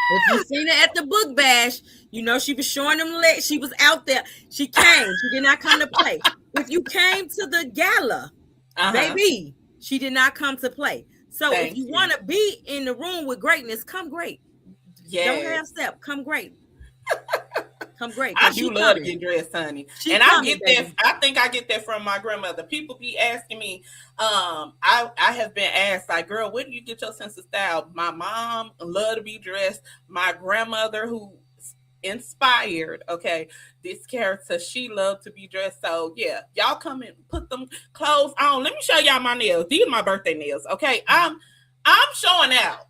If you seen her at the book bash, you know she was showing them legs. She was out there. She came. She did not come to play. If you came to the gala, Uh-huh. baby, she did not come to play. So if Thank you you. want to be in the room with greatness, come great. Don't Yes. have step. Come great. Come great. I Cause do she love to coming. get dressed, honey. She And I coming, get that, baby. I think I get that from my grandmother. People be asking me, I have been asked, like, girl, where do you get your sense of style? My mom loved to be dressed. My grandmother, who inspired, okay, this character, she loved to be dressed. So yeah, y'all come and put them clothes on. Let me show y'all my nails. These are my birthday nails. Okay. I'm showing out.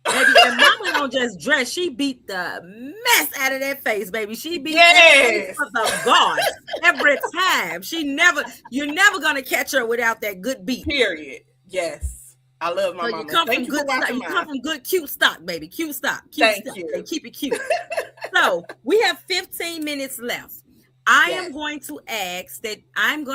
Baby, and mama don't just dress, she beat the mess out of that face, baby. She beat that face Yes. for the gods every time. You're never gonna catch her without that good beat. Period. Yes. I love my So you mama. come Thank from you for good stock, watching you come mine. from good cute stock, baby. Cute stock, cute Thank stock. They you. keep it cute. So we have 15 minutes left. I am Yes. going to ask that I'm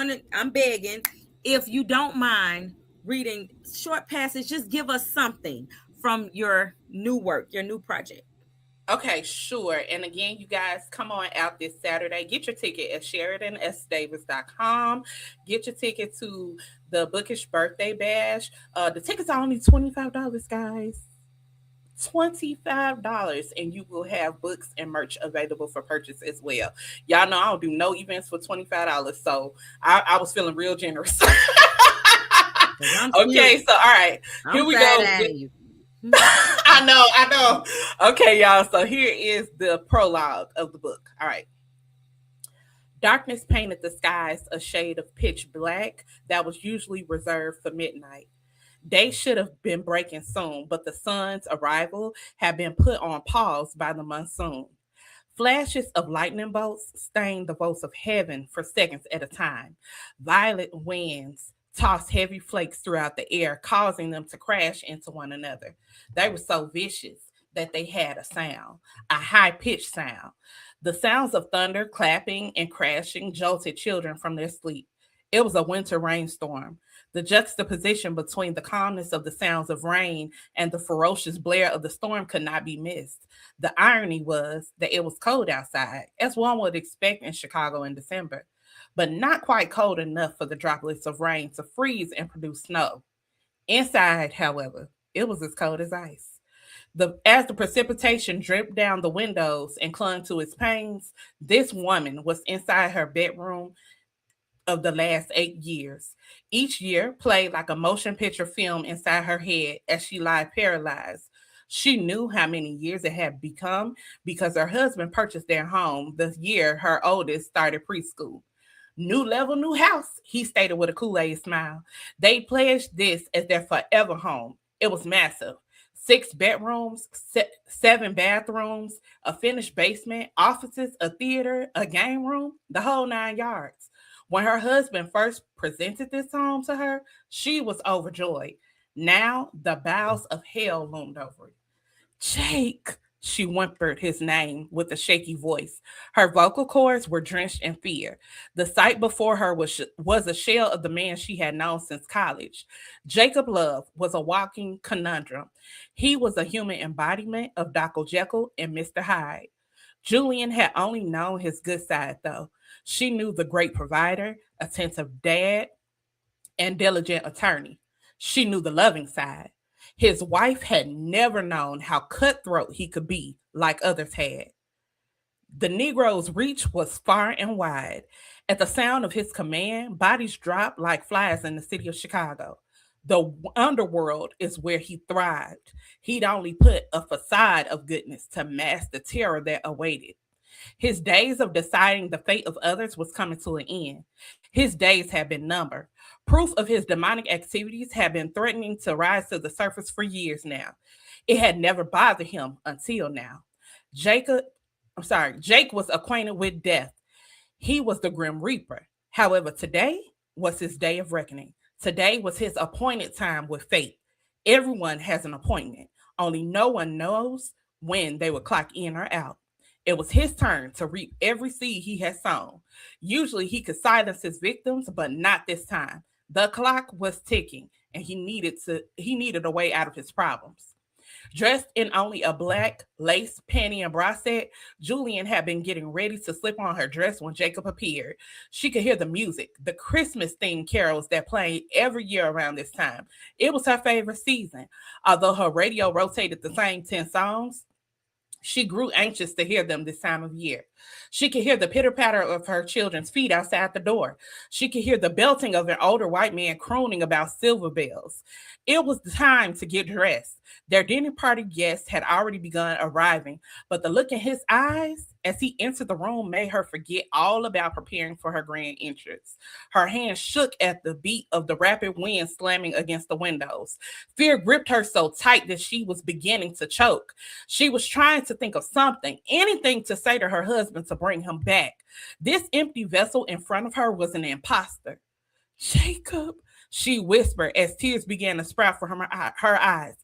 begging if you don't mind reading short passage, just give us something from your new work, your new project. Okay, sure. And again, you guys come on out this Saturday. Get your ticket at SheridanSDavis.com. Get your ticket to the Bookish Birthday Bash. The tickets are only $25, guys. $25, and you will have books and merch available for purchase as well. Y'all know I don't do no events for $25, so I was feeling real generous. Because I'm Okay, serious. so all right, here I'm we side go. eyeing you. I know. Okay, y'all. So here is the prologue of the book. All right. Darkness painted the skies a shade of pitch black that was usually reserved for midnight. Day should have been breaking soon, but the sun's arrival had been put on pause by the monsoon. Flashes of lightning bolts stained the vaults of heaven for seconds at a time. Violent winds tossed heavy flakes throughout the air, causing them to crash into one another. They were so vicious that they had a sound, a high pitched sound. The sounds of thunder, clapping, and crashing jolted children from their sleep. It was a winter rainstorm. The juxtaposition between the calmness of the sounds of rain and the ferocious blare of the storm could not be missed. The irony was that it was cold outside, as one would expect in Chicago in December, but not quite cold enough for the droplets of rain to freeze and produce snow. Inside, however, it was as cold as ice. As the precipitation dripped down the windows and clung to its panes, this woman was inside her bedroom of the last 8 years. Each year played like a motion picture film inside her head as she lay paralyzed. She knew how many years it had become because her husband purchased their home the year her oldest started preschool. New level, new house, he stated with a Kool-Aid smile. They pledged this as their forever home. It was massive. 6 bedrooms, 7 bathrooms, a finished basement, offices, a theater, a game room, the whole 9 yards. When her husband first presented this home to her, she was overjoyed. Now the bowels of hell loomed over it. Jake, she whimpered his name with a shaky voice. Her vocal cords were drenched in fear. The sight before her was a shell of the man she had known since college. Jacob Love was a walking conundrum. He was a human embodiment of Dr. Jekyll and Mr. Hyde. Julian had only known his good side, though. She knew the great provider, attentive dad, and diligent attorney. She knew the loving side. His wife had never known how cutthroat he could be like others had. The Negro's reach was far and wide. At the sound of his command, bodies dropped like flies in the city of Chicago. The underworld is where he thrived. He'd only put a facade of goodness to mask the terror that awaited. His days of deciding the fate of others was coming to an end. His days had been numbered. Proof of his demonic activities had been threatening to rise to the surface for years now. It had never bothered him until now. Jacob, Jake was acquainted with death. He was the Grim Reaper. However, today was his day of reckoning. Today was his appointed time with fate. Everyone has an appointment, only no one knows when they will clock in or out. It was his turn to reap every seed he had sown. Usually he could silence his victims, but not this time. The clock was ticking, and he needed a way out of his problems. Dressed in only a black lace panty and bra set, Julian had been getting ready to slip on her dress when Jacob appeared. She could hear the music, the Christmas themed carols that played every year around this time. It was her favorite season. Although her radio rotated the same 10 songs, she grew anxious to hear them this time of year. She could hear the pitter patter of her children's feet outside the door. She could hear the belting of an older white man crooning about silver bells. It was the time to get dressed. Their dinner party guests had already begun arriving, but the look in his eyes as he entered the room made her forget all about preparing for her grand entrance. Her hands shook at the beat of the rapid wind slamming against the windows. Fear gripped her so tight that she was beginning to choke. She was trying to think of something, anything to say to her husband to bring him back. This empty vessel in front of her was an imposter. Jacob, she whispered as tears began to sprout from her eyes.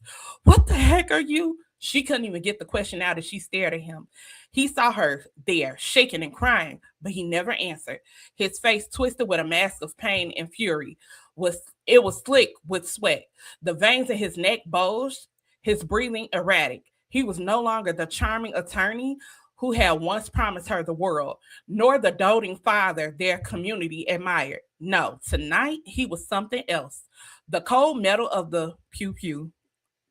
What the heck are you? She couldn't even get the question out as she stared at him. He saw her there, shaking and crying, but he never answered. His face twisted with a mask of pain and fury. It was slick with sweat. The veins in his neck bulged, his breathing erratic. He was no longer the charming attorney who had once promised her the world, nor the doting father their community admired. No, tonight he was something else. The cold metal of the pew pew,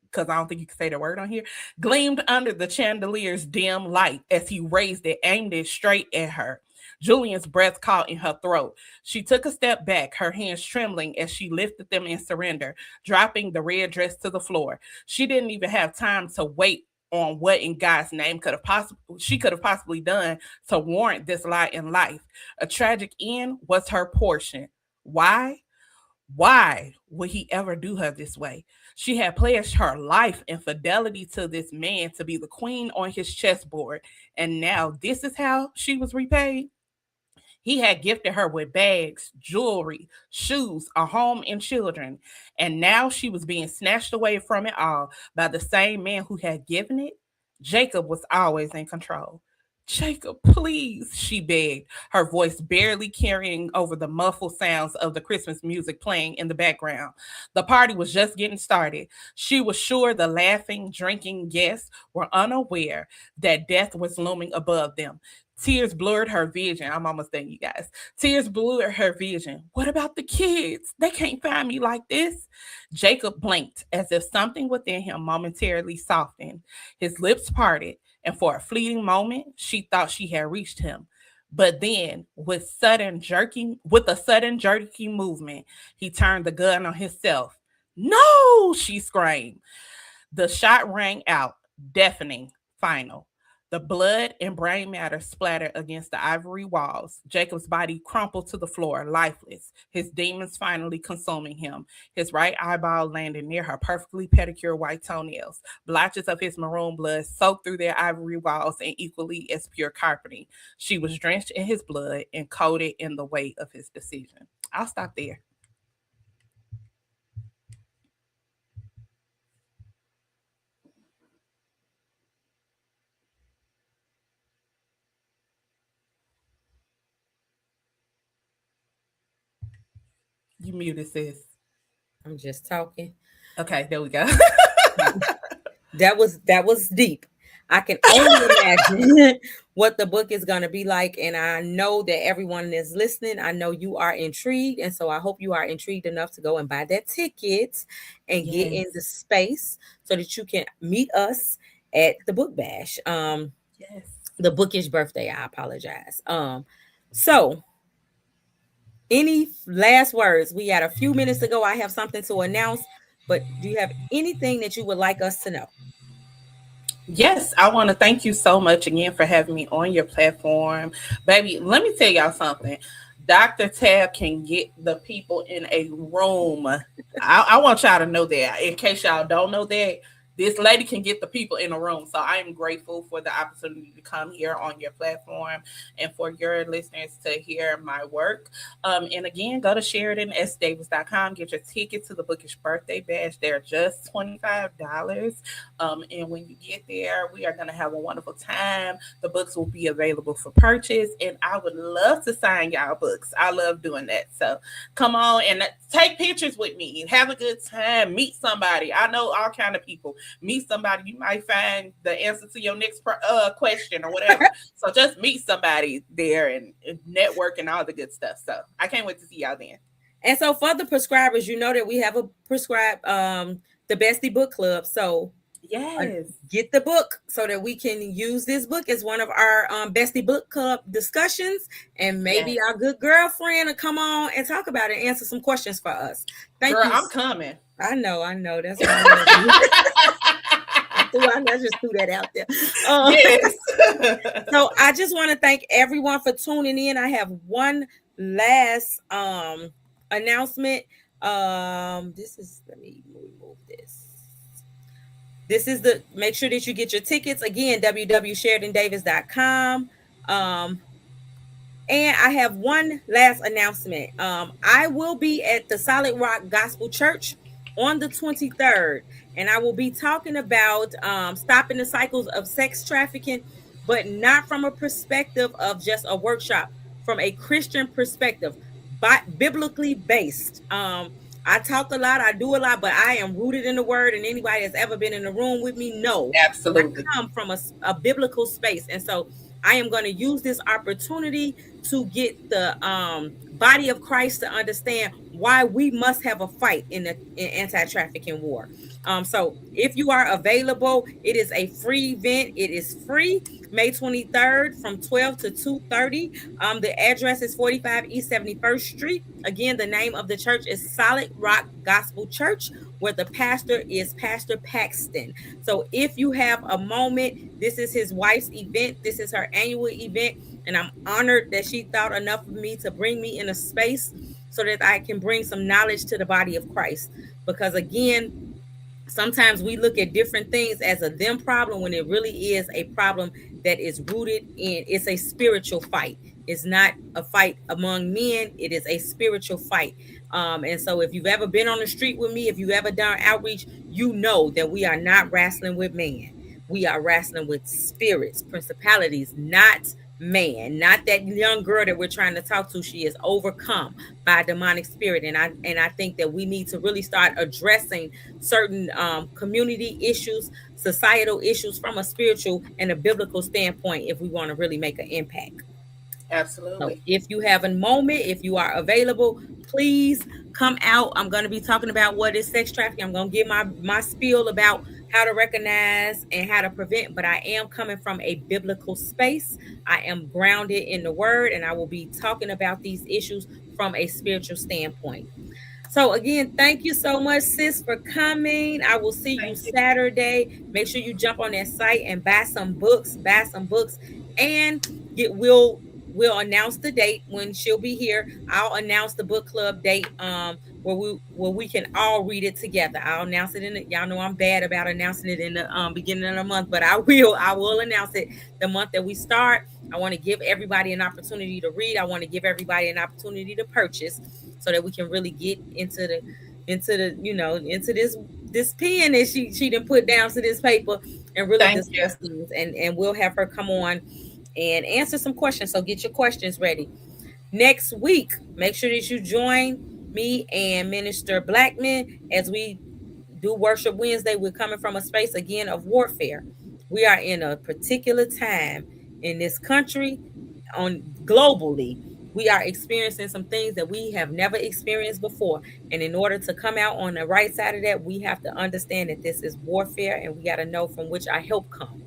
because I don't think you can say the word on here, gleamed under the chandelier's dim light as he raised it, aimed it straight at her. Julian's breath caught in her throat. She took a step back, her hands trembling as she lifted them in surrender, dropping the red dress to the floor. She didn't even have time to wait on what in God's name could have possibly done to warrant this lot in life. A tragic end was her portion. Why? Why would he ever do her this way? She had pledged her life and fidelity to this man to be the queen on his chessboard, and now this is how she was repaid. He had gifted her with bags, jewelry, shoes, a home, and children. And now she was being snatched away from it all by the same man who had given it. Jacob was always in control. Jacob, please, she begged, her voice barely carrying over the muffled sounds of the Christmas music playing in the background. The party was just getting started. She was sure the laughing, drinking guests were unaware that death was looming above them. Tears blurred her vision. I'm almost done, you guys. Tears blurred her vision. What about the kids? They can't find me like this. Jacob blinked as if something within him momentarily softened. His lips parted, and for a fleeting moment, she thought she had reached him. But then, with a sudden jerky movement, he turned the gun on himself. No, she screamed. The shot rang out, deafening, final. The blood and brain matter splattered against the ivory walls. Jacob's body crumpled to the floor, lifeless, his demons finally consuming him. His right eyeball landed near her perfectly pedicured white toenails. Blotches of his maroon blood soaked through their ivory walls and equally as pure carpeting. She was drenched in his blood and coated in the weight of his decision. I'll stop there. You muted, sis. I'm just talking. Okay, there we go. That was deep. I can only imagine what the book is going to be like, and I know that everyone is listening. I know you are intrigued, and so I hope you are intrigued enough to go and buy that ticket and get in Yes. the space so that you can meet us at the book bash. Yes. The bookish birthday. I apologize. So any last words? We had a few minutes to go. I have something to announce, but do you have anything that you would like us to know? Yes, I want to thank you so much again for having me on your platform. Baby, let me tell y'all something. Dr. Tab can get the people in a room. I want y'all to know that. In case y'all don't know that, this lady can get the people in a room. So I am grateful for the opportunity to come here on your platform and for your listeners to hear my work. And again, go to SheridanSDavis.com, get your ticket to the Bookish Birthday Bash. They're just $25. And when you get there, we are going to have a wonderful time. The books will be available for purchase, and I would love to sign y'all books. I love doing that. So come on and take pictures with me. Have a good time. Meet somebody. I know all kind of people. Meet somebody. You might find the answer to your next question or whatever. So just meet somebody there and network and all the good stuff. So I can't wait to see y'all then. And so for the prescribers, you know that we have a prescribed the Bestie Book Club. So yes, get the book so that we can use this book as one of our Bestie Book Club discussions, and maybe yes. our good girlfriend will come on and talk about it and answer some questions for us. Thank Girl, you. I'm coming. I know. That's why I just threw that out there. Yes. So I just want to thank everyone for tuning in. I have one last announcement. This is, let me remove this. This is the, make sure that you get your tickets again, www.sheridandavis.com. And I have one last announcement. I will be at the Solid Rock Gospel Church on the 23rd, and I will be talking about stopping the cycles of sex trafficking, but not from a perspective of just a workshop, from a Christian perspective, biblically based. I talk a lot, I do a lot, but I am rooted in the word, and anybody that's ever been in the room with me know I Absolutely. come from a biblical space. And so I am going to use this opportunity to get the body of Christ to understand why we must have a fight in the anti-trafficking war. So if you are available, it is a free event. It is free. May 23rd from 12 to 2:30. The address is 45 East 71st Street. Again, the name of the church is Solid Rock Gospel Church, where the pastor is Pastor Paxton. So if you have a moment, this is his wife's event. This is her annual event. And I'm honored that she thought enough of me to bring me in a space so that I can bring some knowledge to the body of Christ. Because again, sometimes we look at different things as a them problem when it really is a problem that is rooted in, it's a spiritual fight. It's not a fight among men, it is a spiritual fight. And so if you've ever been on the street with me, if you've ever done outreach, you know that we are not wrestling with man. We are wrestling with spirits, principalities, not man, not that young girl that we're trying to talk to. She is overcome by a demonic spirit. And I think that we need to really start addressing certain community issues, societal issues from a spiritual and a biblical standpoint if we want to really make an impact. So Absolutely. if you have a moment, if you are available, please come out. I'm going to be talking about what is sex trafficking. I'm going to give my spiel about how to recognize and how to prevent, but I am coming from a biblical space. I am grounded in the word, and I will be talking about these issues from a spiritual standpoint. So again, thank you so much, sis, for coming. I will see you Thank you. Saturday. Make sure you jump on that site and buy some books, and we'll announce the date when she'll be here. I'll announce the book club date where we can all read it together. I'll announce it y'all know I'm bad about announcing it in the beginning of the month, but I will announce it the month that we start. I want to give everybody an opportunity to read. I want to give everybody an opportunity to purchase so that we can really get into this pen that she didn't put down to this paper and really Thank you. discuss things, and we'll have her come on and answer some questions. So get your questions ready. Next week, make sure that you join me and Minister Blackman as we do Worship Wednesday. We're coming from a space again of warfare. We are in a particular time in this country, on globally. We are experiencing some things that we have never experienced before. And in order to come out on the right side of that, we have to understand that this is warfare, and we got to know from which our help comes.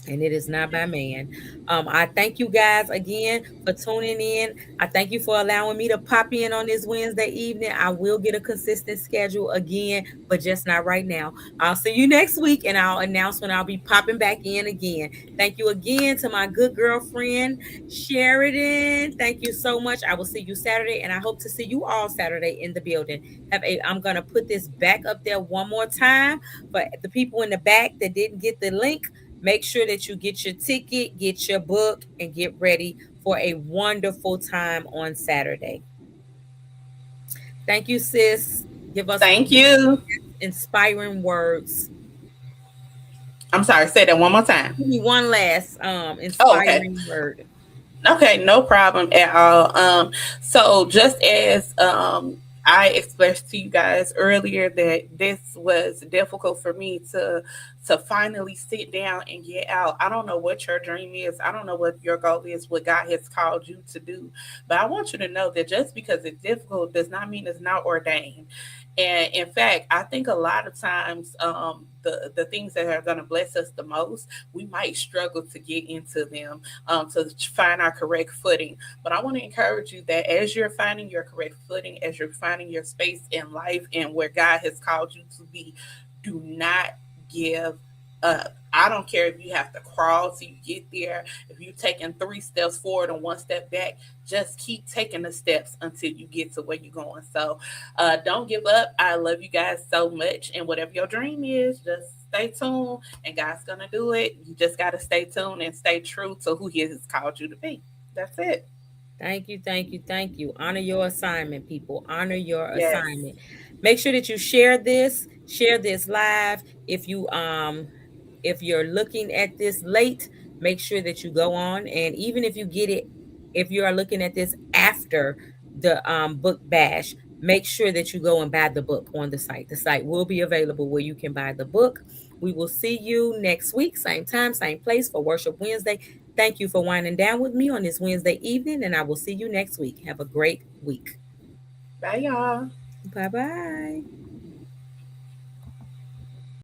and it is not by man. I thank you guys again for tuning in. I thank you for allowing me to pop in on this Wednesday evening. I will get a consistent schedule again, but just not right now. I'll see you next week and I'll announce when I'll be popping back in again. Thank you again to my good girlfriend, Sheridan. Thank you so much. I will see you Saturday and I hope to see you all Saturday in the building. I'm going to put this back up there one more time for the people in the back that didn't get the link. Make sure that you get your ticket, get your book, and get ready for a wonderful time on Saturday. Thank you, sis. Give us Thank you. inspiring words. I'm sorry, say that one more time. Give me one last Oh, okay. inspiring word. Okay, no problem at all. So just as I expressed to you guys earlier that this was difficult for me to finally sit down and get out. I don't know what your dream is. I don't know what your goal is, what God has called you to do. But I want you to know that just because it's difficult does not mean it's not ordained. And in fact, I think a lot of times the things that are going to bless us the most, we might struggle to get into them, to find our correct footing. But I want to encourage you that as you're finding your correct footing, as you're finding your space in life and where God has called you to be, do not give up. I don't care if you have to crawl till you get there. If you're taking 3 steps forward and 1 step back, just keep taking the steps until you get to where you're going. So don't give up. I love you guys so much. And whatever your dream is, just stay tuned and God's going to do it. You just got to stay tuned and stay true to who He has called you to be. That's it. Thank you, thank you, thank you. Honor your assignment, people. Honor your Yes. assignment. Make sure that you share this live. If you're looking at this late, make sure that you go on and even if you get it if you are looking at this after the book bash, make sure that you go and buy the book on the site. The site will be available where you can buy the book. We will see you next week, same time, same place for Worship Wednesday. Thank you for winding down with me on this Wednesday evening, and I will see you next week. Have a great week. Bye, y'all. Bye bye.